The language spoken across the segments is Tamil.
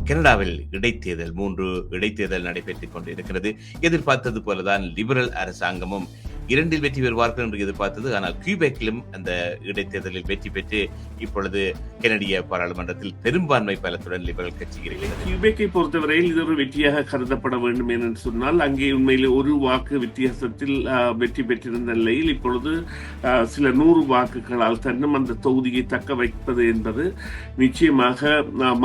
கனடாவில் இடைத்தேர்தல் 3 இடைத்தேர்தல் நடைபெற்றுக் கொண்டிருக்கிறது. எதிர்பார்த்தது போலதான் லிபரல் அரசாங்கமும் 2இல் வெற்றி பெறுவார்கள் என்று எதிர்பார்த்தது. ஆனால் கியூபெக்கிலும் அந்த இடைத்தேர்தலில் வெற்றி பெற்று இப்பொழுது கனடிய பாராளுமன்றத்தில் பெரும்பான்மை பலத்துடன் லிபரல் கட்சி இருக்கிறது. கியூபெக்கை பொறுத்தவரையில் இது ஒரு வெற்றியாக கருதப்பட வேண்டும் என்று சொன்னால், அங்கே உண்மையில் ஒரு வாக்கு வித்தியாசத்தில் வெற்றி பெற்றிருந்த நிலையில் இப்பொழுது சில 100 வாக்குகளால் தன்னும் அந்த தொகுதியை தக்க வைப்பது என்பது நிச்சயமாக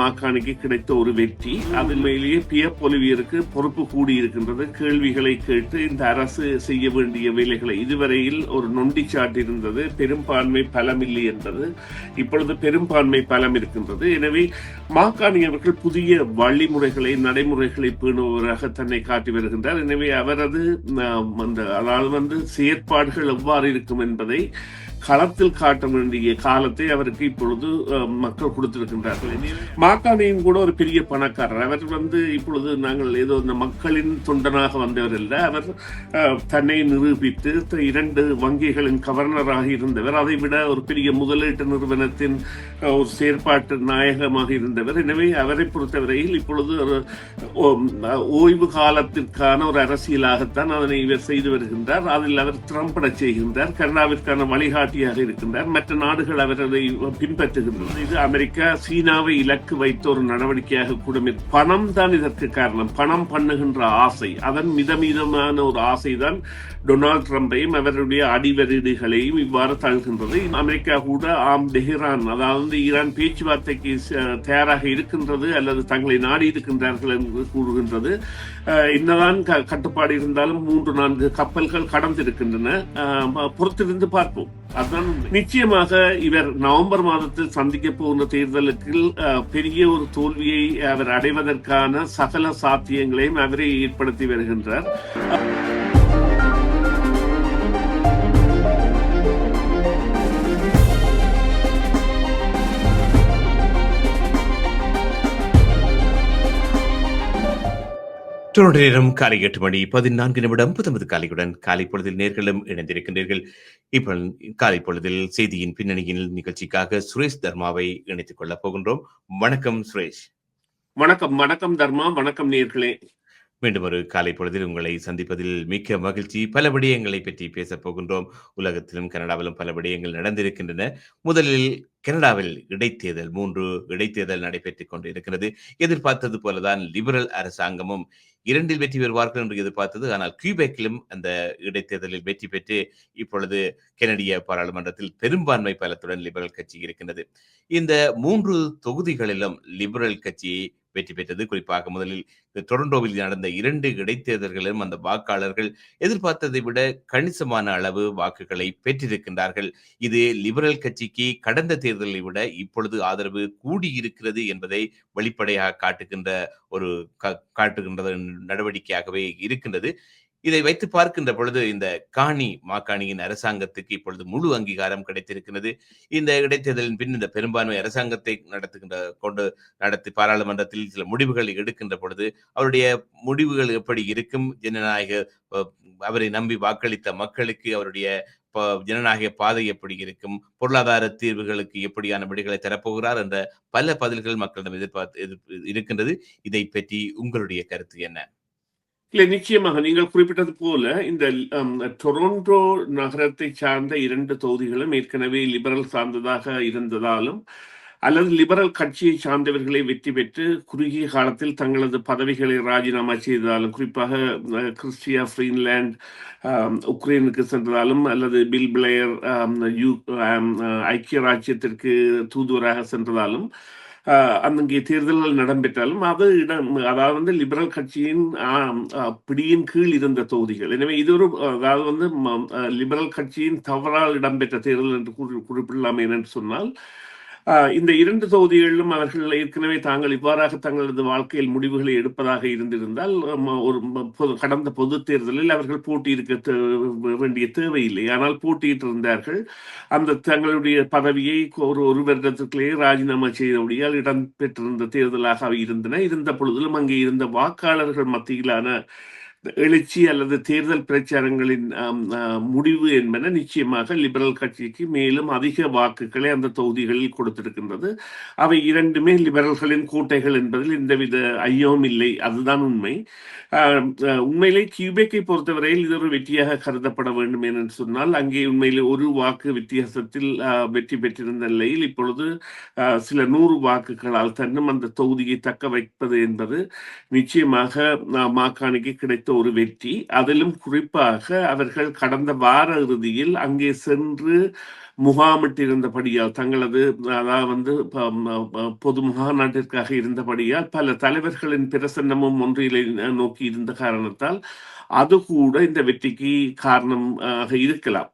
மாகாணிக்கு கிடைத்த ஒரு வெற்றி. அது மேலேயே பியர் பொலிவியருக்கு பொறுப்பு கூடியிருக்கின்றது. கேள்விகளை கேட்டு இந்த அரசு செய்ய வேண்டிய வேலைகளை இதுவரையில் ஒரு நொண்டிச்சாட்டு இருந்தது. பெரும்பான்மை பலம் இல்லை என்பது இப்பொழுது பெரும்பான்மை பலம் இருக்கின்றது. எனவே மாகாணி அவர்கள் புதிய வழிமுறைகளை நடைமுறைகளை பேணுபவராக தன்னை காட்டி வருகின்றார். எனவே அவரது அதாவது செயற்பாடுகள் எவ்வாறு இருக்கும் என்பதை களத்தில் காட்ட வேண்டிய காலத்தை அவருக்கு இப்பொழுது மக்கள் கொடுத்திருக்கின்றார்கள். மாக்காணியும் கூட ஒரு பெரிய பணக்காரர். அவர் இப்பொழுது நாங்கள் ஏதோ இந்த மக்களின் தொண்டனாக வந்தவர் அல்ல. அவர் தன்னை நிரூபித்து 2 வங்கிகளின் கவர்னராக இருந்தவர். அதை விட ஒரு பெரிய முதலீட்டு நிறுவனத்தின் ஒரு செயற்பாட்டு நாயகமாக இருந்தவர். எனவே அவரை பொறுத்தவரையில் இப்பொழுது ஒரு ஓய்வு காலத்திற்கான ஒரு அரசியலாகத்தான் அதனை இவர் செய்து வருகின்றார். அதில் அவர் திறம்பட செய்கின்றார். கனடாவிற்கான வழிகாட்டி இருக்கின்றார். மற்ற நாடுகள் அவர்களை பின்பற்றுகின்றன. இது அமெரிக்கா சீனாவை இலக்கு வைத்த ஒரு நடவடிக்கையாக கூட பணம் தான் இதற்கு காரணம். பணம் பண்ணுகின்ற ஆசை, அதன் மிதமான ஒரு ஆசைதான் டொனால்ட் ட்ரம்பையும் அவருடைய அடிவரீடுகளையும் இவ்வாறு தழுகின்றது. அமெரிக்கா கூட டெஹ்ரான், அதாவது ஈரான் பேச்சுவார்த்தைக்கு தயாராக இருக்கின்றது அல்லது தங்களை நாடி இருக்கின்றார்கள் என்று கூறுகின்றது. என்னதான் கட்டுப்பாடு இருந்தாலும் 3-4 கப்பல்கள் கடந்திருக்கின்றன. பொறுத்திருந்து பார்ப்போம். அதுதான் நிச்சயமாக இவர் நவம்பர் மாதத்தில் சந்திக்க போகின்ற தேர்தலுக்கு பெரிய ஒரு தோல்வியை அவர் அடைவதற்கான சகல சாத்தியங்களையும் அவரே ஏற்படுத்தி வருகின்றார். டொரண்டோ நேரம் காலை 8:14 புத்தமது காலையுடன் காலை பொழுதில் நேர்களும் இணைந்திருக்கின்றீர்கள். இப்போ காலை பொழுதில் செய்தியின் பின்னணியில் நிகழ்ச்சிக்காக சுரேஷ் தர்மாவை இணைத்துக் கொள்ளப் போகின்றோம். வணக்கம் சுரேஷ். வணக்கம் தர்மா. வணக்கம் நேர்களே. மீண்டும் ஒரு காலை பொழுதில் உங்களை சந்திப்பதில் மிக்க மகிழ்ச்சி. பல விடயங்களை பற்றி பேசப் போகின்றோம். உலகத்திலும் கனடாவிலும் பல விடயங்கள் நடந்திருக்கின்றன. முதலில் கனடாவில் இடைத்தேர்தல் 3 இடைத்தேர்தல் நடைபெற்றுக் கொண்டு இருக்கிறது. எதிர்பார்த்தது போலதான் லிபரல் அரசாங்கமும் 2இல் வெற்றி பெறுவார்கள் என்று எதிர்பார்த்தது. ஆனால் கியூபெக்கிலும் அந்த இடைத்தேர்தலில் வெற்றி பெற்று இப்பொழுது கனடிய பாராளுமன்றத்தில் பெரும்பான்மை பலத்துடன் லிபரல் கட்சி இருக்கின்றது. இந்த 3 தொகுதிகளிலும் லிபரல் கட்சி வெற்றி பெற்றது. குறிப்பாக முதலில் டொரண்டோவில் நடந்த 2 இடைத்தேர்தல்களிலும் அந்த வாக்காளர்கள் எதிர்பார்த்ததை விட கணிசமான அளவு வாக்குகளை பெற்றிருக்கின்றார்கள். இது லிபரல் கட்சிக்கு கடந்த தேர்தலை விட இப்பொழுது ஆதரவு கூடியிருக்கிறது என்பதை வெளிப்படையாக காட்டுகின்ற நடவடிக்கையாகவே இருக்கின்றது. இதை வைத்து பார்க்கின்ற பொழுது இந்த மாகாணியின் அரசாங்கத்துக்கு இப்பொழுது முழு அங்கீகாரம் கிடைத்திருக்கிறது. இந்த இடைத்தேர்தலின் பின் இந்த பெரும்பான்மை அரசாங்கத்தை நடத்தி பாராளுமன்றத்தில் சில முடிவுகள் எடுக்கின்ற பொழுது அவருடைய முடிவுகள் எப்படி இருக்கும், ஜனநாயக அவரை நம்பி வாக்களித்த மக்களுக்கு அவருடைய ஜனநாயக பாதை எப்படி இருக்கும், பொருளாதார தீர்வுகளுக்கு எப்படியான விடைகளை தரப்போகிறார் என்ற பல பதில்கள் மக்களிடம் இருக்கின்றது. இதை பற்றி உங்களுடைய கருத்து என்ன? இல்லை, நிச்சயமாக நீங்கள் குறிப்பிட்டது போல இந்த டொரண்டோ நகரத்தை சார்ந்த 2 தொகுதிகளும் ஏற்கனவே லிபரல் சார்ந்ததாக இருந்ததாலும் அல்லது லிபரல் கட்சியை சார்ந்தவர்களை வெற்றி பெற்று குறுகிய காலத்தில் தங்களது பதவிகளை ராஜினாமா செய்ததாலும், குறிப்பாக கிறிஸ்டியா ஃப்ரீன்லேண்ட் உக்ரைனுக்கு சென்றதாலும் அல்லது பில் பிளேயர் ஐக்கிய ராஜ்யத்திற்கு தூதுவராக சென்றதாலும் அங்கே தேர்தல்கள் இடம்பெற்றாலும் அதாவது லிபரல் கட்சியின் பிடியின் கீழ் இருந்த தொகுதிகள். எனவே இது ஒரு லிபரல் கட்சியின் தவறால் இடம்பெற்ற தேர்தல் என்று குறிப்பிடலாம். என்று சொன்னால் இந்த 2 தொகுதிகளிலும் அவர்கள் ஏற்கனவே தாங்கள் இவ்வாறாக தங்களது வாழ்க்கையில் முடிவுகளை எடுப்பதாக இருந்திருந்தால் கடந்த பொது தேர்தலில் அவர்கள் போட்டியிருக்க வேண்டிய தேவையில்லை. ஆனால் போட்டியிட்டு இருந்தார்கள். அந்த தங்களுடைய பதவியை ஒரு வருடத்திற்குள்ளேயே ராஜினாமா செய்தபடியால் இடம்பெற்றிருந்த தேர்தலாக இருந்த பொழுதிலும் அங்கே இருந்த வாக்காளர்கள் மத்தியிலான எழுச்சி அல்லது தேர்தல் பிரச்சாரங்களின் முடிவு என்பன நிச்சயமாக லிபரல் கட்சிக்கு மேலும் அதிக வாக்குகளை அந்த தொகுதிகளில் கொடுத்திருக்கின்றது. அவை இரண்டுமே லிபரல்களின் கோட்டைகள் என்பதில் எந்தவித ஐயமும் இல்லை. அதுதான் உண்மை. உண்மையிலே கியூபெக்கை பொறுத்தவரையில் இது ஒரு வெற்றியாக கருதப்பட வேண்டும் என்று சொன்னால், அங்கே உண்மையிலே ஒரு வாக்கு வித்தியாசத்தில் வெற்றி பெற்றிருந்த நிலையில் இப்பொழுது சில 100 வாக்குகளால் தன்னும் அந்த தொகுதியை தக்க வைப்பது என்பது நிச்சயமாக மாகாணிக்கு கிடைத்த ஒரு வெற்றி. அதிலும் குறிப்பாக அவர்கள் கடந்த வார இறுதியில் அங்கே சென்று முகாமிட்டிருந்தபடியால், தங்களது அதாவது பொது மாநாட்டிற்காக இருந்தபடியால் பல தலைவர்களின் பிரசன்னமும் ஒன்றிலை நோக்கி இருந்த காரணத்தால் அது கூட இந்த வெற்றிக்கு காரணம் இருக்கலாம்.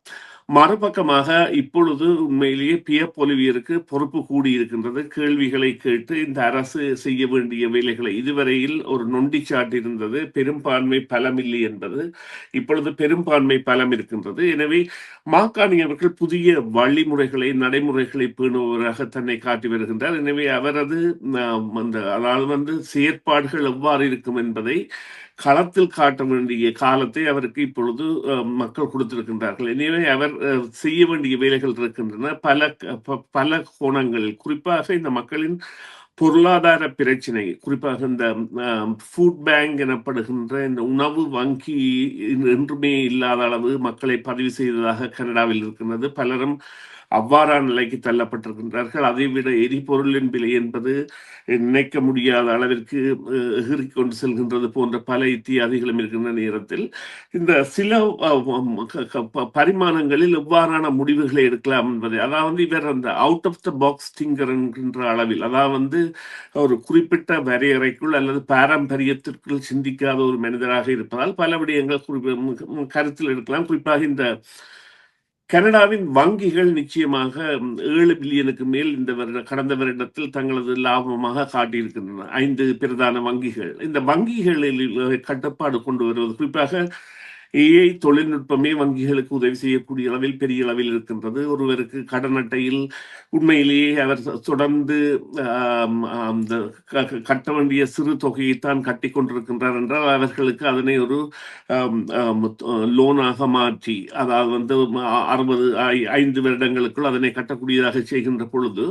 மறுபக்கமாக இப்பொழுது உண்மையிலேயே பியர் பொலிவியருக்கு பொறுப்பு கூடியிருக்கின்றது. கேள்விகளை கேட்டு இந்த அரசு செய்ய வேண்டிய வேலைகளை இதுவரையில் ஒரு நொண்டிச்சாட்டு இருந்தது. பெரும்பான்மை பலம் இல்லை என்பது இப்பொழுது பெரும்பான்மை பலம் இருக்கின்றது. எனவே மாகாணி அவர்கள் புதிய வழிமுறைகளை நடைமுறைகளை பேணுபவராக தன்னை காட்டி வருகின்றார். எனவே அவரது அதாவது செயற்பாடுகள் எவ்வாறு இருக்கும் என்பதை களத்தில் காட்ட வேண்டிய காலத்தை அவருக்கு இப்பொழுது மக்கள் கொடுத்திருக்கின்றார்கள். எனவே அவர் செய்ய வேண்டிய வேலைகள் இருக்கின்றன பல கோணங்களில். குறிப்பாக இந்த மக்களின் பொருளாதார பிரச்சனை, குறிப்பாக இந்த ஃபுட் பேங்க் எனப்படுகின்ற இந்த உணவு வங்கி என்றுமே இல்லாத அளவு மக்களை பதிவு செய்ததாக கனடாவில் இருக்கின்றது. பலரும் அவ்வாறான நிலைக்கு தள்ளப்பட்டிருக்கின்றார்கள். அதைவிட எரிபொருளின் விலை என்பது நினைக்க முடியாத அளவிற்கு எகிறிக்கொண்டு செல்கின்றது போன்ற பல இத்தியாதிகளும் இருக்கின்ற நேரத்தில் இந்த சில பரிமாணங்களில் எவ்வாறான முடிவுகளை எடுக்கலாம் என்பதை, அதாவது இவர் அந்த out of the box thinker என்கின்ற அளவில், அதாவது ஒரு குறிப்பிட்ட வரையறைக்குள் அல்லது பாரம்பரியத்திற்குள் சிந்திக்காத ஒரு மனிதராக இருப்பதால் பல விடயங்கள் கருத்தில் எடுக்கலாம். குறிப்பாக இந்த கனடாவின் வங்கிகள் நிச்சயமாக 7 பில்லியனுக்கு மேல் இந்த கடந்த வருடத்தில் தங்களது லாபமாக காட்டியிருக்கின்றன. 5 பிரதான வங்கிகள். இந்த வங்கிகளில் கட்டுப்பாடு கொண்டு வருவது, குறிப்பாக ஏஐ தொழில்நுட்பமே வங்கிகளுக்கு உதவி செய்யக்கூடிய அளவில் பெரிய அளவில் இருக்கின்றது. ஒருவருக்கு கடன் அட்டையில் உண்மையிலேயே அவர் தொடர்ந்து கட்ட வேண்டிய சிறு தொகையைத்தான் கட்டி கொண்டிருக்கின்றார் என்றால் அவர்களுக்கு அதனை ஒரு லோனாக மாற்றி, அதாவது 5 வருடங்களுக்குள் அதனை கட்டக்கூடியதாக செய்கின்ற பொழுது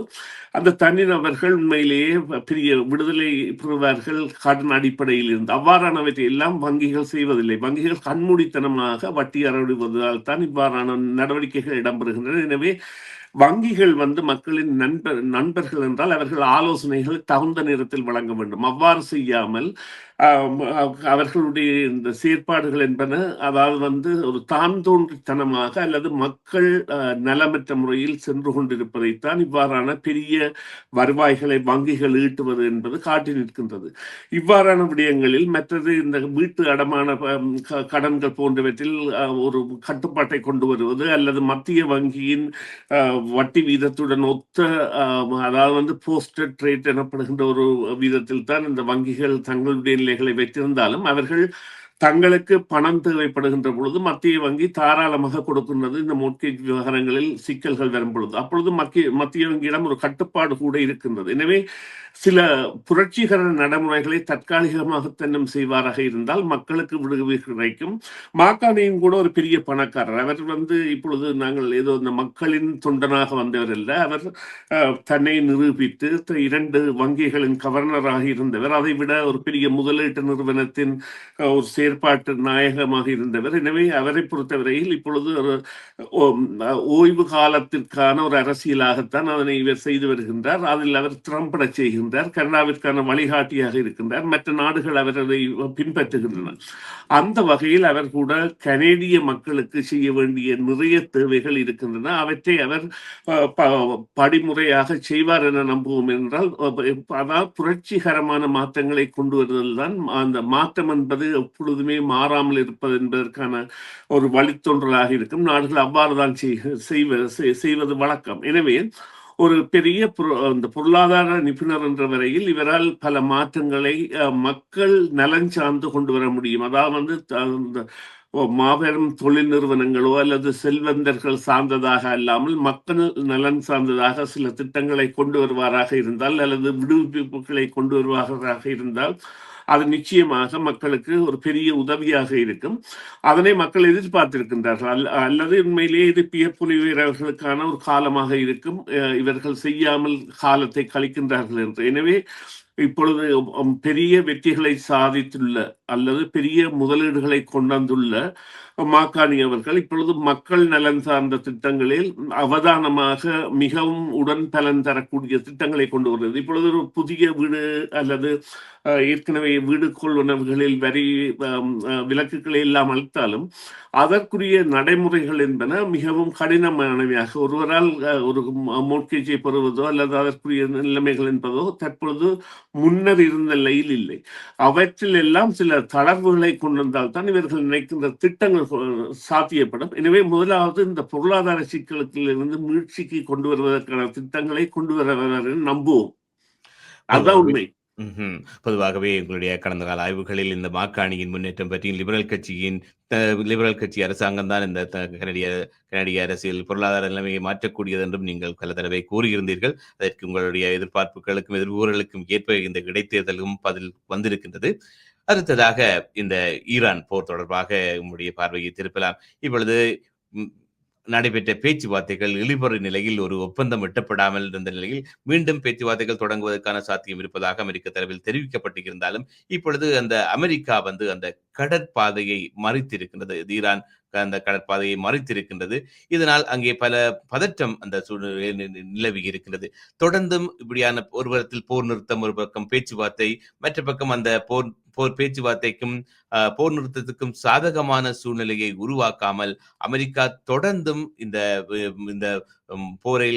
அந்த தனிநபர்கள் உண்மையிலேயே பெரிய விடுதலை பெறுவார்கள் கடன் அடிப்படையில் இருந்து. அவ்வாறானவற்றை எல்லாம் வங்கிகள் செய்வதில்லை. வங்கிகள் கண்மூடித்தனமாக வட்டி அறவிடுவதால் தான் இவ்வாறான நடவடிக்கைகள் இடம்பெறுகின்றன. எனவே வங்கிகள் மக்களின் நண்பர்கள் என்றால் அவர்கள் ஆலோசனைகள் தகுந்த நேரத்தில் வழங்க வேண்டும். அவ்வாறு செய்யாமல் அவர்களுடைய இந்த செயற்பாடுகள் என்பன அதாவது ஒரு தான் தோன்றித்தனமாக அல்லது மக்கள் நலமற்ற முறையில் சென்று கொண்டிருப்பதைத்தான் இவ்வாறான பெரிய வருவாய்களை வங்கிகள் ஈட்டுவது என்பது காட்டி நிற்கின்றது. இவ்வாறான விடயங்களில் மற்றது இந்த வீட்டு அடமான கடன்கள் போன்றவற்றில் ஒரு கட்டுப்பாட்டை கொண்டு வருவது அல்லது மத்திய வங்கியின் வட்டி வீதத்துடன் ஒத்த அதாவது போஸ்டட் ரேட் எனப்படுகின்ற ஒரு வீதத்தில் தான் இந்த வங்கிகள் தங்களுடைய நிலைகளை வைத்திருந்தாலும் அவர்கள் தங்களுக்கு பணம் தேவைப்படுகின்ற பொழுது மத்திய வங்கி தாராளமாக கொடுக்கின்றது. இந்த மோட்கேஜ் விவகாரங்களில் சிக்கல்கள் வரும் பொழுது அப்பொழுது மத்திய வங்கியிடம் ஒரு கட்டுப்பாடு கூட இருக்கின்றது. எனவே சில புரட்சிகர நடைமுறைகளை தற்காலிகமாக தன்னம் செய்வாராக இருந்தால் மக்களுக்கு விடுதலை கிடைக்கும். மாக்காணியும் கூட ஒரு பெரிய பணக்காரர். அவர் இப்பொழுது நாங்கள் ஏதோ இந்த மக்களின் தொண்டனாக வந்தவர் அல்ல. அவர் தன்னை நிரூபித்து 2 வங்கிகளின் கவர்னராக இருந்தவர். அதை விட ஒரு பெரிய முதலீட்டு நிறுவனத்தின் ஒரு செயற்பாட்டு நாயகமாக இருந்தவர். எனவே அவரை பொறுத்தவரையில் இப்பொழுது ஒரு ஓய்வு காலத்திற்கான ஒரு அரசியலாகத்தான் அதனை இவர் செய்து வருகின்றார். அதில் அவர் திறம்பட செய்கின்றார். கனடாவிற்கான வழிகாட்டியாக இருக்கின்றார். மற்ற நாடுகள் அவரை பின்பற்றுகின்றன. அந்த வகையில் அவர் கூட கனேடிய மக்களுக்கு செய்ய வேண்டிய நிறைய தேவைகள் இருக்கின்றன. அவற்றை அவர் படிமுறையாக செய்வார் என நம்புவோம். என்றால் அதாவது புரட்சிகரமான மாற்றங்களை கொண்டு வருதல் தான் அந்த மாற்றம் என்பது எப்பொழுதுமே மாறாமல் இருப்பது என்பதற்கான ஒரு வழித்தோன்றலாக இருக்கும். நாடுகள் அவ்வாறுதான் செய்வது வழக்கம். எனவே ஒரு பெரிய இந்த பொருளாதார நிபுணர் என்ற வரையில் இவரால் பல மாற்றங்களை மக்கள் நலன் சார்ந்து கொண்டு வர முடியும். அதாவது மாபெரும் தொழில் நிறுவனங்களோ அல்லது செல்வந்தர்கள் சார்ந்ததாக அல்லாமல் மக்கள் நலன் சார்ந்ததாக சில திட்டங்களை கொண்டு வருவாராக இருந்தால் அல்லது விடுவிப்புகளை கொண்டு வருவாராக இருந்தால் அது நிச்சயமாக மக்களுக்கு ஒரு பெரிய உதவியாக இருக்கும். அதனை மக்கள் எதிர்பார்த்திருக்கின்றார்கள். அல்லது உண்மையிலேயே இது பியப்புலி வீரர்களுக்கான ஒரு காலமாக இருக்கும், இவர்கள் செய்யாமல் காலத்தை கழிக்கின்றார்கள் என்று. எனவே இப்பொழுது பெரிய வெற்றிகளை சாதித்துள்ள அல்லது பெரிய முதலீடுகளை கொண்டுள்ள மாக்காணி அவர்கள் இப்பொழுது மக்கள் நலன் சார்ந்த திட்டங்களில் அவதானமாக மிகவும் உடன் பலன் தரக்கூடிய திட்டங்களை கொண்டு வருகிறது. இப்பொழுது ஒரு புதிய வீடு அல்லது ஏற்கனவே வீடு கொள்வனவுகளில் வரி விலக்குகளை எல்லாம் அளித்தாலும் அதற்குரிய நடைமுறைகள் என்பன மிகவும் கடினமானவையாக, ஒருவரால் ஒரு மோட்கேஜை பெறுவதோ அல்லது அதற்குரிய நிலைமைகள் என்பதோ தற்பொழுது முன்னர் இருந்த நிலையில் இல்லை. அவற்றில் எல்லாம் சில தளர்வுகளை கொண்டு வந்தால் தான் இவர்கள் நினைக்கின்ற திட்டங்கள் சாத்தியப்படும். எனவே முதலாவது இந்த பொருளாதார சிக்கலுக்கிலிருந்து மீட்சிக்கு கொண்டு வருவதற்கான திட்டங்களை கொண்டு வர நம்புவோம். அதுதான் பொதுவாகவே உண்மை. ம்ஹ்ம். பொதுவாகவே உங்களுடைய கடந்த கால ஆய்வுகளில் இந்த மாக்காணியின் முன்னேற்றம் பற்றியும், லிபரல் கட்சி அரசாங்கம் தான் இந்த கனடிய அரசியல் பொருளாதார நிலைமையை மாற்றக்கூடியது என்றும் நீங்கள் பல தடவை கூறியிருந்தீர்கள். அதற்கு உங்களுடைய எதிர்பார்ப்புகளுக்கும், எதிர்வுகளுக்கும் ஏற்ப இந்த இடைத்தேர்தலும் பதில் வந்திருக்கின்றது. அடுத்ததாக இந்த ஈரான் போர் தொடர்பாக உங்களுடைய பார்வையை திருப்பலாம். இப்பொழுது ம் நடைபெற்ற பேச்சுவார்த்தைகள் இழுபறி நிலையில் ஒரு ஒப்பந்தம் எட்டப்படாமல் இருந்த நிலையில் மீண்டும் பேச்சுவார்த்தைகள் தொடங்குவதற்கான சாத்தியம் இருப்பதாக அமெரிக்க தரப்பில் தெரிவிக்கப்பட்டிருந்தாலும், இப்பொழுது அந்த அமெரிக்கா அந்த கடற்பாதையை மறித்திருக்கின்றது. ஈரான் அந்த கடற்பாதையை மறித்திருக்கின்றது. இதனால் அங்கே பல பதற்றம் அந்த சூழ்நிலையில் நிலவி இருக்கின்றது. தொடர்ந்தும் இப்படியான ஒரு புறத்தில் போர் நிறுத்தம், ஒரு பக்கம் பேச்சுவார்த்தை, மற்ற பக்கம் அந்த போர் போர் பேச்சுவார்த்தைக்கும் போர் நிறுத்தத்துக்கும் சாதகமான சூழ்நிலையை உருவாக்காமல் அமெரிக்கா தொடர்ந்தும் இந்த போரை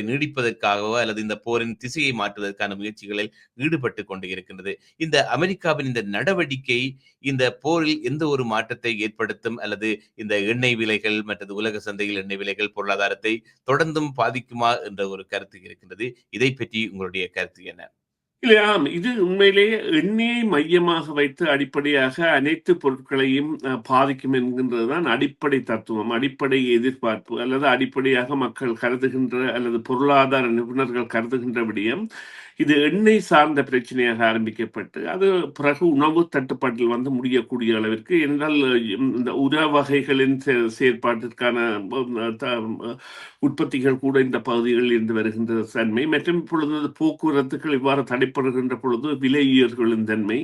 நீடிப்பதற்காகவோ அல்லது இந்த போரின் திசையை மாற்றுவதற்கான முயற்சிகளில் ஈடுபட்டு கொண்டு இருக்கின்றது. இந்த அமெரிக்காவின் இந்த நடவடிக்கை இந்த போரில் எந்த ஒரு மாற்றத்தை ஏற்படுத்தும் அல்லது இந்த எண்ணெய் விலைகள் மற்றது உலக சந்தையில் எண்ணெய் விலைகள் பொருளாதாரத்தை தொடர்ந்தும் பாதிக்குமா என்ற ஒரு கருத்து இருக்கின்றது. இதை பற்றி உங்களுடைய கருத்து என்ன? இல்லையா, இது உண்மையிலேயே எண்ணெயை மையமாக வைத்து அடிப்படையாக அனைத்து பொருட்களையும் பாதிக்கும் என்கின்றதுதான் அடிப்படை தத்துவம், அடிப்படை எதிர்பார்ப்பு அல்லது அடிப்படையாக மக்கள் கருதுகின்ற அல்லது பொருளாதார நிபுணர்கள் கருதுகின்ற விடயம். இது எண்ணெய் சார்ந்த பிரச்சனையாக ஆரம்பிக்கப்பட்டு அது பிறகு உணவு தட்டுப்பாட்டில் வந்து முடியக்கூடிய அளவிற்கு, என்றால் இந்த உர வகைகளின் செயற்பாட்டிற்கான உற்பத்திகள் கூட இந்த பகுதிகளில் இருந்து வருகின்ற தன்மை மற்றும் இப்பொழுது போக்குவரத்துகள் இவ்வாறு தடைப்படுகின்ற பொழுது விலை உயர்வுகளின் தன்மை.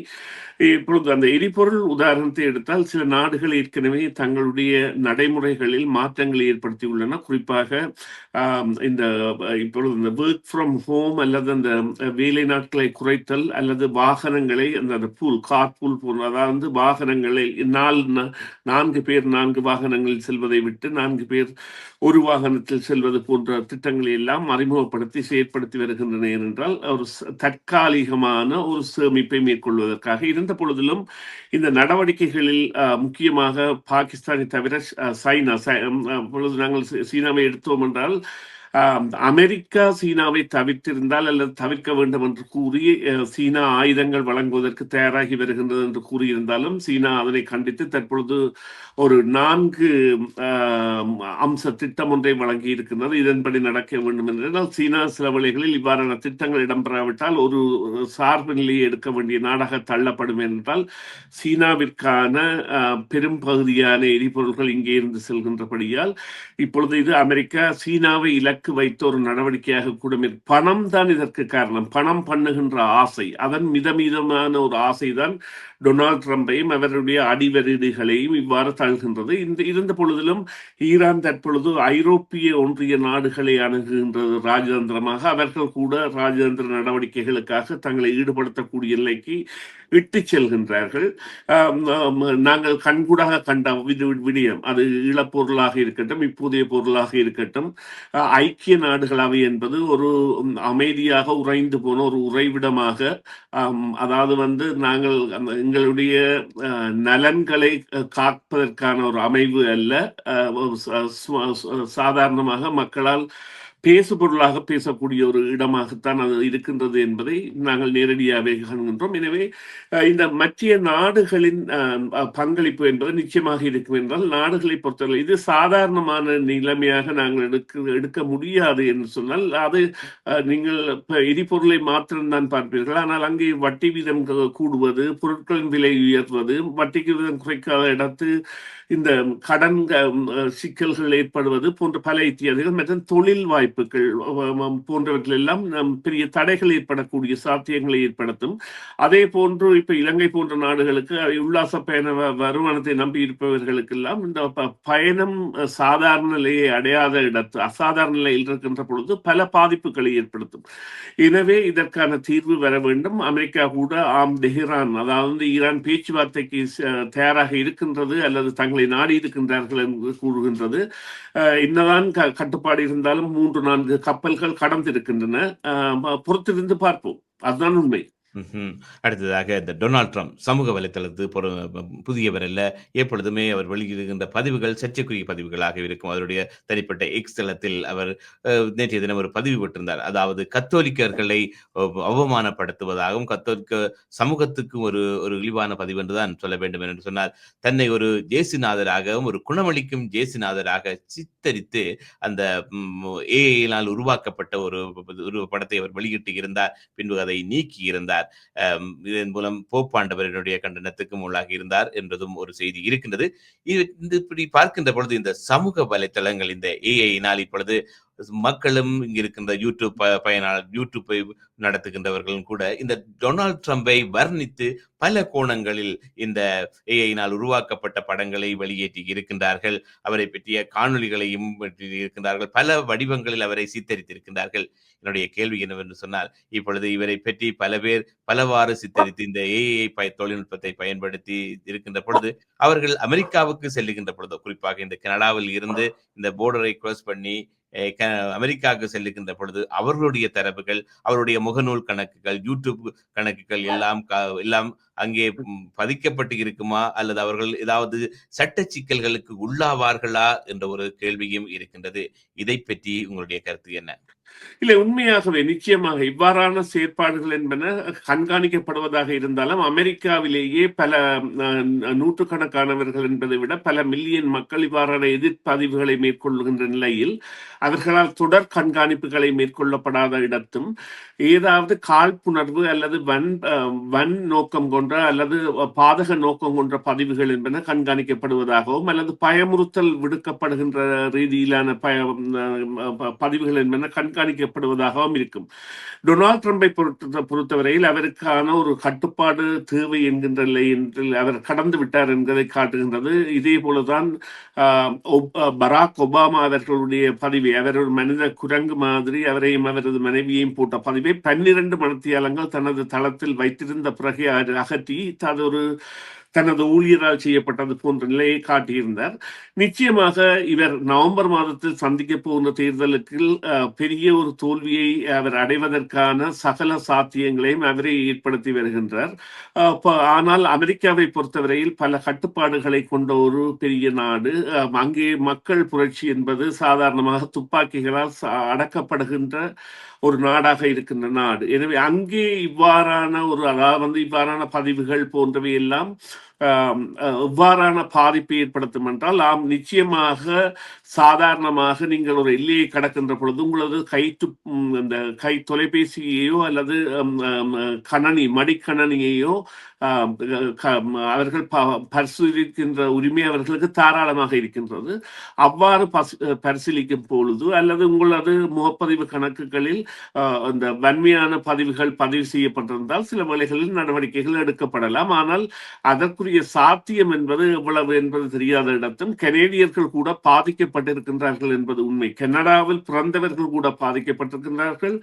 இப்பொழுது அந்த எரிபொருள் உதாரணத்தை எடுத்தால் சில நாடுகள் ஏற்கனவே தங்களுடைய நடைமுறைகளில் மாற்றங்களை ஏற்படுத்தியுள்ளன. குறிப்பாக இந்த இப்பொழுது இந்த ஒர்க் ஃப்ரம் ஹோம் அல்லது அந்த வேலை நாட்களை குறைத்தல் அல்லது வாகனங்களை அந்த கார் பூல் போன்ற, அதாவது வாகனங்களை 4 பேர் 4 வாகனங்களில் செல்வதை விட்டு 4 பேர் ஒரு வாகனத்தில் செல்வது போன்ற திட்டங்களை எல்லாம் அறிமுகப்படுத்தி செயற்படுத்தி வருகின்றன. ஏனென்றால் ஒரு தற்காலிகமான ஒரு சேமிப்பை மேற்கொள்வதற்காக. இருந்த பொழுதிலும் இந்த நடவடிக்கைகளில் முக்கியமாக பாகிஸ்தானை தவிர பொழுது நாங்கள் சீனாவை எடுத்தோம் என்றால் அமெரிக்கா சீனாவை தவிர்த்திருந்தால் அல்லது தவிர்க்க வேண்டும் என்று கூறி சீனா ஆயுதங்கள் வழங்குவதற்கு தயாராகி வருகின்றது என்று கூறியிருந்தாலும் சீனா அதனை கண்டித்து தற்பொழுது ஒரு 4 அம்ச திட்டம் ஒன்றை வழங்கி இருக்கின்றது. இதன்படி நடக்க வேண்டும் என்றால் சீனா சில வேளைகளில் இவ்வாறான திட்டங்கள் இடம்பெறாவிட்டால் ஒரு சார்பு நிலையை எடுக்க வேண்டிய நாடாக தள்ளப்படும் என்றால் சீனாவிற்கான பெரும் பகுதியான எரிபொருள்கள் இங்கே இருந்து செல்கின்றபடியால் இப்பொழுது இது அமெரிக்கா சீனாவை இலக்கு வைத்த ஒரு நடவடிக்கையாக கூட பணம் தான் இதற்கு காரணம். பணம் பண்ணுகின்ற ஆசை, அதன் மிதமான ஒரு ஆசைதான் டொனால்ட் ட்ரம்பையும் அவருடைய அடிவரீடுகளையும் இவ்வாறு தழுகின்றது. இருந்த பொழுதிலும் ஈரான் தற்பொழுது ஐரோப்பிய ஒன்றிய நாடுகளை அணுகுகின்றது ராஜதந்திரமாக. அவர்கள் கூட ராஜதந்திர நடவடிக்கைகளுக்காக தங்களை ஈடுபடுத்தக்கூடிய நிலைக்கு இட்டு செல்கின்றார்கள். நாங்கள் கண்கூடாக கண்ட விடயம், அது ஈழப்பொருளாக இருக்கட்டும், இப்போதைய பொருளாக இருக்கட்டும், ஐக்கிய நாடுகள் அவை என்பது ஒரு அமைதியாக உறைந்து போன ஒரு உறைவிடமாக, அதாவது நாங்கள் எங்களுடைய நலன்களை காப்பதற்கான ஒரு அமைவு அல்ல, சாதாரணமாக மக்களால் பேசுபொருளாக பேசக்கூடிய ஒரு இடமாகத்தான் அது இருக்கின்றது என்பதை நாங்கள் நேரடியாகவே காண்கின்றோம். எனவே இந்த மற்ற நாடுகளின் பங்களிப்பு என்பது நிச்சயமாக இருக்கும் என்றால், நாடுகளை பொறுத்தவரை இது சாதாரணமான நிலைமையாக நாங்கள் எடுக்க முடியாது என்று சொன்னால், அது நீங்கள் எரிபொருளை மாத்திரம் தான் பார்ப்பீர்கள். ஆனால் அங்கே வட்டி வீதம் கூடுவது, பொருட்களின் விலை உயர்வது, வட்டிக்கு வீதம் குறைக்காத இடத்து இந்த கடன் சிக்கல்கள் ஏற்படுவது போன்ற பல இத்தியாதிகள் மற்றும் தொழில் வாய்ப்புகள் போன்றவற்றில் எல்லாம் பெரிய தடைகள் ஏற்படக்கூடிய சாத்தியங்களை ஏற்படுத்தும். அதே போன்று இப்ப இலங்கை போன்ற நாடுகளுக்கு உல்லாச பயண வருமானத்தை நம்பி இருப்பவர்களுக்கெல்லாம் இந்த பயணம் சாதாரண நிலையை அடையாத இடத்து அசாதாரண நிலையில் இருக்கின்ற பொழுது பல பாதிப்புகளை ஏற்படுத்தும். எனவே இதற்கான தீர்வு வர வேண்டும். அமெரிக்கா கூட தெஹ்ரான், அதாவது ஈரான் பேச்சுவார்த்தைக்கு தயாராக இருக்கின்றது அல்லது தங்களை நாடி இருக்கின்றார்கள் என்று கூறுகின்றது. என்னதான் கட்டுப்பாடு இருந்தாலும் 3-4 கப்பல்கள் கடந்திருக்கின்றன. பொறுத்திருந்து பார்ப்போம். அதுதான் உண்மை. அடுத்ததாக இந்த டொனால்ட் ட்ரம்ப் சமூக வலைத்தளத்து புதியவர் அல்ல. எப்பொழுதுமே அவர் வெளியிடுகின்ற பதிவுகள் சர்ச்சைக்குரிய பதிவுகளாக இருக்கும். அவருடைய தனிப்பட்ட எக்ஸ் தளத்தில் அவர் நேற்றைய தினம் ஒரு பதிவு விட்டிருந்தார். அதாவது கத்தோலிக்கர்களை அவமானப்படுத்துவதாகவும் கத்தோலிக்க சமூகத்துக்கு ஒரு இழிவான பதிவு என்றுதான் சொல்ல வேண்டும் என்று சொன்னார். தன்னை ஒரு ஜேசுநாதராகவும் ஒரு குணமளிக்கும் ஜேசுநாதராக சித்தரித்து அந்த ஏஐயினால் உருவாக்கப்பட்ட ஒரு படத்தை அவர் வெளியிட்டு இருந்தார். பின்பு அதை நீக்கி இருந்தார். இதன் மூலம் போப்பாண்டவரினுடைய கண்டனத்துக்கும் உள்ளாகி இருந்தார் என்பதும் ஒரு செய்தி இருக்கின்றது. இப்படி பார்க்கின்ற பொழுது இந்த சமூக வலைத்தளங்கள் இந்த ஏஐயினால் இப்பொழுது மக்களும் இங்க இருக்கின்ற யூடியூப்பை நடத்துகின்றவர்களும் கூட இந்த டொனால்ட் ட்ரம்பை வர்ணித்து பல கோணங்களில் இந்த ஏஐயினால் உருவாக்கப்பட்ட படங்களை வெளியேற்றி இருக்கின்றார்கள். அவரை பற்றிய காணொலிகளையும் இருக்கின்றார்கள். பல வடிவங்களில் அவரை சித்தரித்திருக்கின்றார்கள். என்னுடைய கேள்வி என்னவென்று சொன்னால், இப்பொழுது இவரை பற்றி பல பேர் பலவாறு சித்தரித்து இந்த ஏஐ தொழில்நுட்பத்தை பயன்படுத்தி இருக்கின்ற பொழுது அவர்கள் அமெரிக்காவுக்கு செல்லுகின்ற பொழுது, குறிப்பாக இந்த கனடாவில் இருந்து இந்த போர்டரை கிராஸ் பண்ணி அமெரிக்காவுக்கு செல்லுகின்ற பொழுது அவர்களுடைய தரவுகள், அவருடைய முகநூல் கணக்குகள், யூடியூப் கணக்குகள் எல்லாம் அங்கே பதிக்கப்பட்டு இருக்குமா அல்லது அவர்கள் ஏதாவது சட்ட சிக்கல்களுக்கு உள்ளாவார்களா என்ற ஒரு கேள்வியும் இருக்கின்றது. இதை பற்றி உங்களுடைய கருத்து என்ன? இல்லை, உண்மையாகவே நிச்சயமாக இவ்வாறான செயற்பாடுகள் என்பன கண்காணிக்கப்படுவதாக இருந்தாலும் அமெரிக்காவிலேயே பல நூற்றுக்கணக்கானவர்கள் என்பதை விட பல மில்லியன் மக்கள் இவ்வாறான எதிர்ப்பதிவுகளை மேற்கொள்கின்ற நிலையில் அவர்களால் தொடர் கண்காணிப்புகளை மேற்கொள்ளப்படாத இடத்தும் ஏதாவது காழ்ப்புணர்வு அல்லது வன் நோக்கம் கொண்ட அல்லது பாதக நோக்கம் கொண்ட பதிவுகள் என்பன கண்காணிக்கப்படுவதாகவும் அல்லது பயமுறுத்தல் விடுக்கப்படுகின்ற ரீதியிலான பதிவுகள் என்பன கண்காணிக்கப்படுவதாகவும் இருக்கும். டொனால்ட் ட்ரம்பை பொறுத்தவரையில் அவருக்கான ஒரு கட்டுப்பாடு தேவை என்கின்ற நிலையில் அவர் கடந்து விட்டார் என்பதை காட்டுகின்றது. இதே போலதான் பராக் ஒபாமா அவர்களுடைய பதிவை, அவர் ஒரு மனித குரங்கு மாதிரி அவரையும் அவரது மனைவியையும் போட்ட பதிவை 12 மணித்தியாலங்கள் தனது தளத்தில் வைத்திருந்த பிறகு அகற்றி தனது ஊழியரால் செய்யப்பட்டது போன்ற நிலையை காட்டியிருந்தார். நிச்சயமாக இவர் நவம்பர் மாதத்தில் சந்திக்க போகின்ற தேர்தலுக்கு பெரிய ஒரு தோல்வியை அவர் அடைவதற்கான சகல சாத்தியங்களையும் அவரே ஏற்படுத்தி வருகின்றார். ஆனால் அமெரிக்காவை பொறுத்தவரையில் பல கட்டுப்பாடுகளை கொண்ட ஒரு பெரிய நாடு. அங்கே மக்கள் புரட்சி என்பது சாதாரணமாக துப்பாக்கிகளால் அடக்கப்படுகின்ற ஒரு நாடாக இருக்கின்ற நாடு. எனவே அங்கே இவ்வாறான பதிவுகள் போன்றவை எல்லாம் எவ்வாறான பாதிப்பை ஏற்படுத்தும் என்றால், நிச்சயமாக சாதாரணமாக நீங்கள் ஒரு எல்லையை கடக்கின்ற பொழுது உங்களது கை தொலைபேசியையோ அல்லது மடிக்கணனியையோ அவர்கள் பரிசீலிக்கின்ற உரிமை அவர்களுக்கு தாராளமாக இருக்கின்றது. அவ்வாறு பரிசீலிக்கும் பொழுது அல்லது உங்களது முகப்பதிவு கணக்குகளில் இந்த வன்மையான பதிவுகள் பதிவு செய்யப்பட்டிருந்தால் சில வேளைகளில் நடவடிக்கைகள் எடுக்கப்படலாம். ஆனால் அதற்குரிய சாத்தியம் என்பது எவ்வளவு என்பது தெரியாத இடத்தும் கனேடியர்கள் கூட பாதிக்கப்பட்டிருக்கின்றார்கள் என்பது உண்மை. கனடாவில் பிறந்தவர்கள் கூட பாதிக்கப்பட்டிருக்கின்றார்கள்.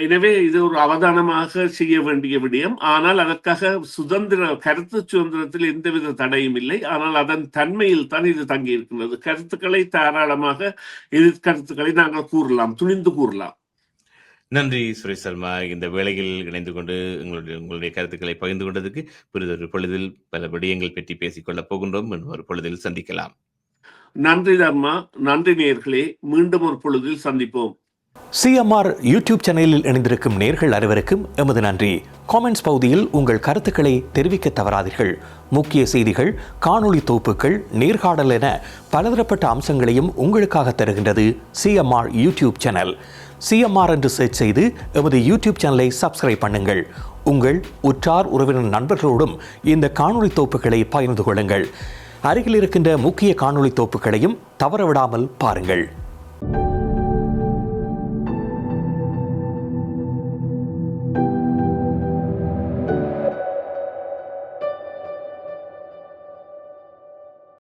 எனவே இது ஒரு அவதானமாக செய்ய வேண்டிய விடயம். ஆனால் அதற்காக கருத்து சுதந்திரத்தில் எந்தவித தடையும் இல்லை. ஆனால் அதன் தன்மையில் தான் இது தங்கி இருக்கின்றது. கருத்துக்களை தாராளமாக எதிர்கருத்துக்களை நாங்கள் கூறலாம், துணிந்து கூறலாம். நன்றி சுரேஷ் சர்மா, இந்த வேளையில் இணைந்து கொண்டு உங்களுடைய கருத்துக்களை பகிர்ந்து கொண்டதுக்கு. புரிதொரு பொழுதில் பல விடயங்கள் பற்றி பேசிக்கொள்ளப் போகின்றோம். ஒரு பொழுதில் சந்திக்கலாம். நன்றி தர்மா, நன்றி நேயர்களே. மீண்டும் ஒரு பொழுதில் சந்திப்போம். சிஎம்ஆர் யூடியூப் சேனலில் இணைந்திருக்கும் நேர்கள் அனைவருக்கும் எமது நன்றி. காமெண்ட்ஸ் பகுதியில் உங்கள் கருத்துக்களை தெரிவிக்க தவறாதீர்கள். முக்கிய செய்திகள், காணொளி தொகுப்புகள், நேர்காணல் என பலதரப்பட்ட அம்சங்களையும் உங்களுக்காக தருகின்றது சிஎம்ஆர் யூடியூப் சேனல். சிஎம்ஆர் என்று சர்ச் செய்து எமது யூடியூப் சேனலை சப்ஸ்கிரைப் பண்ணுங்கள். உங்கள் உற்றார் உறவினர் நண்பர்களோடும் இந்த காணொளி தொகுப்புகளை பகிர்ந்து கொள்ளுங்கள். அருகில் இருக்கின்ற முக்கிய காணொளி தொகுப்புகளையும் தவறவிடாமல் பாருங்கள்.